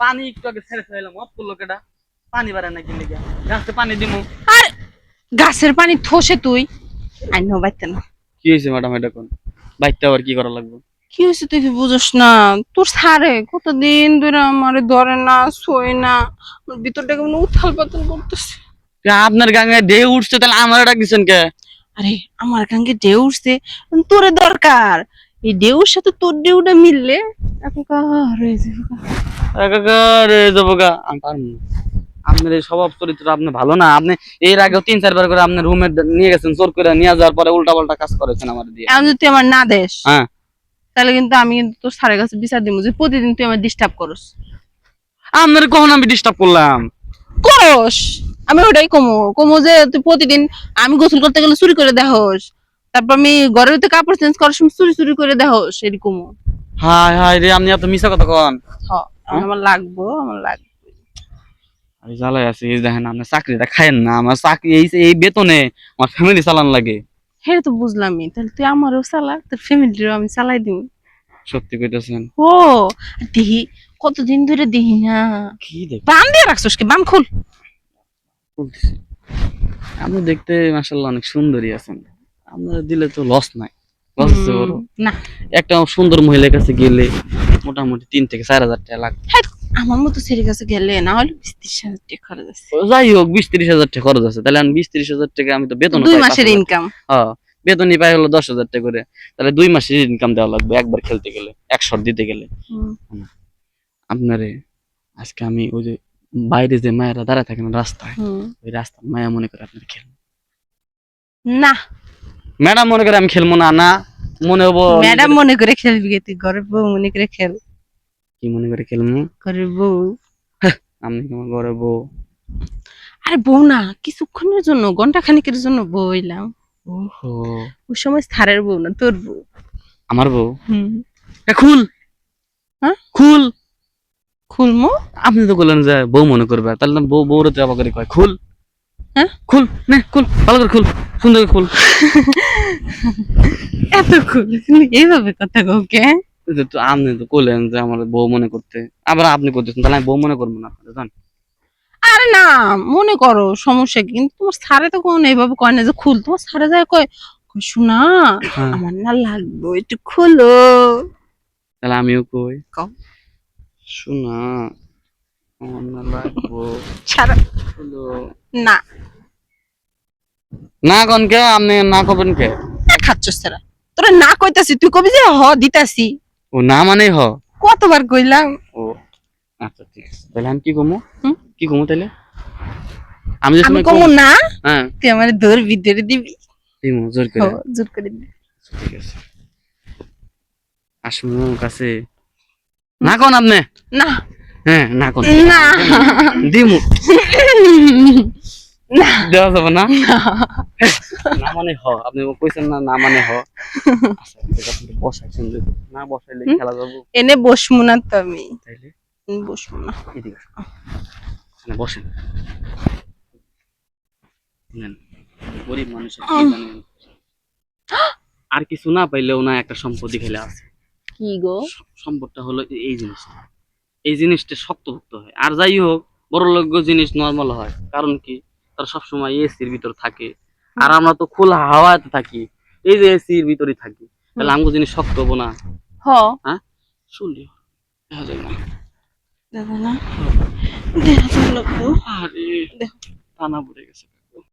পানি একটু আগে ছেড়ে ফেলাম অত করলো কেটা পানি বাড়ে না কিনলে গিয়া গাছে পানি দিমু। আর গাছের পানি থসে তুই আইনো বাইতে না। কি হয়েছে ম্যাডাম এটা কোন বাইতে আবার কি করা লাগবে? কি হয়েছে তুই কি বুঝোস না? তোর সারে কতদিন ধরে আমারে ধরে না শোয় না, আমার ভিতরটা কেমন উথাল পাতাল করতেছে। আপনার গাঙে ঢেউ উঠছে তাহলে আমার ডাকছেন কে? আরে আমার গাঙ্গে ঢেউ উঠছে, তোরে দরকার। এই ঢেউর সাথে তোর ঢেউটা মিললে একাকার হয়ে যাবে। একাকার হয়ে যাবো গা আমি পারবো না। আপনার এই স্বভাব চরিত্র আপনি ভালো না। আপনি এর আগেও 3-4 বার করে আপনার রুমে নিয়ে গেছেন, জোর করে নিয়ে যাওয়ার পরে উল্টা পাল্টা কাজ করেছেন আমার দিয়ে। এখন যদি তুই আমার না দেস হ্যাঁ তাহলে কিন্তু আমি কিন্তু তোর স্যারের কাছে বিচার দিব যে প্রতিদিন তুই আমার ডিস্টার্ব করস। আপনার কখন আমি ডিস্টার্ব করলাম? করস, আমি ওটাই কমো কমো যে তুই প্রতিদিন আমি গোসল করতে গেলে চুরি করে দেহস, তারপর আমি ঘরের ভিতরে কাপড় চেঞ্জ করার সময় চুরি চুরি করে দেহস, এরকম। হাই হাই রে আপনি এত মিছা কথা কন। হ্যাঁ? আমার লাগবো, আমার লাগবে। আমি জ্বালাই আছি এই দেখেন আপনার চাকরিটা খায়েন না। আমার চাকরি এই বেতনে আমার ফ্যামিলি চালান লাগে। হ্যাঁ তো বুঝলামই, তাহলে তুই আমারও চালা, তোর ফ্যামিলিরও আমি চালাই দিব। সত্যি কইতেছেন? ও দিহি, কতদিন ধরে দিহি না। কি দেখ বাম দিয়ে রাখছস কি? বাম খুল। বলতেছি আপনি দেখতে মাশাআল্লাহ অনেক সুন্দরী আছেন। আপনার দিলে তো লস নাই। লস আছে বড়। না একটা সুন্দর মহিলার কাছে গেলে মোটামুটি 3 থেকে 4 হাজার টাকা লাগবে। হ্যাঁ, আমার মতো ছেলের কাছে গেলে না হলে 20-30 হাজার টাকা খরচ আছে। যাই হোক 20-30 হাজার টাকা খরচ আছে, তাহলে আমি 20-30 হাজার টাকা আমি তো বেতন 2 পাই মাসের 5,000। ইনকাম। হ্যাঁ বেতনই পাই হলো 10,000 টাকা করে, তাহলে 2 মাসের ইনকাম দেওয়া লাগবে একবার খেলতে গেলে, এক শট দিতে গেলে। আপনারে আজকে আমি ওই যে বাইরে যে মায়েরা দাঁড়ায় থাকেন রাস্তায়, ওই রাস্তার মায়া মনে করে আপনার খেলবো না ম্যাডাম, মনে করে আমি খেলবো না। না মনে হবো ম্যাডাম মনে করে খেলবি গে, তুই ঘরের বউ মনে করে খেল। কি মনে করে খেলবো? ঘরের বউ। আমি তোমার ঘরে বউ? আরে বউ না, কিছুক্ষণের জন্য, ঘন্টা খানিকের জন্য বউ হইলাম। ওহো ওই সময় স্যারের বউ না, তোর বউ। আমার বউ? হুম। খুল। হ্যাঁ খুল। খুলমো। আপনি তো বললেন যে বউ মনে করবে, তাহলে বউ বউরে তো আবার করে কয় খুল। হ্যাঁ খুল নে খুল, ভালো করে খুল, সুন্দর করে খুল। এত খুল এইভাবে কথা কাউকে? তো আপনি তো বললেন যে আমার বউ মনে করতে, আবার আপনি করতেছেন, তাহলে আমি বউ মনে করবো না আপনার জান? আরে না, মনে করো সমস্যা কি? কিন্তু তোমার স্যারে তো কোনো এইভাবে কয় না যে খুল, তোমার স্যারে যায় কয় কয়, শোনা হ্যাঁ আমার না লাগবে একটু খুলো। তাহলে আমিও কই কও। শোনা আমার না লাগবো, ছাড়া। হলো না না কন কে? আপনি না করবেন কে? খাচ্ছস তারা, তোরা না কইতাছি তুই কবি যে হ দিতাছি। ও না মানে হ? কতবার কইলাম। ও আচ্ছা ঠিক আছে, তাহলে আমি কি কমু? হুম? কি কমু তাহলে? আমি যে আমি সময় কমু না, হ্যাঁ তুই আমার ধরবি, ধরে দিবি। দিমু জোর হ, করে। জোর করে দিবি। ঠিক আছে আসুন আমার কাছে। না কোন আপনি? না হ্যাঁ না কোন না দিমু না দেওয়া যাবে না? না মানে হ, আপনি কইছেন না না মানে হ। আচ্ছা ঠিক আছে, আপনি বসাইছেন যদি না বসাইলে খেলা যাবো এনে বসমু না তো আমি, তাইলে বসমু না। এদিকে আসুন। এখানে বসেন। নেন, গরিব মানুষের কি জানেন, আর কিছু না পাইলেও না একটা সম্পত্তি খেলে আছে। কি গো? সম্পদটা হলো এই জিনিসটা, এই জিনিসটা শক্তভুক্ত হয়। আর যাই হোক বড় লোক জিনিস নর্মাল হয়, কারণ কি তারা সবসময় এসির ভিতর থাকে, আর আমরা তো খোলা হাওয়াতে থাকি, এই যে এসির ভিতরে থাকি, তাহলে আমগো জিনিস শক্ত হবো না? হ হ্যাঁ শুনলি দেখা যায় না? দেখো না, দেখা তো লাগবো। আরে দেখো টানা পড়ে গেছে।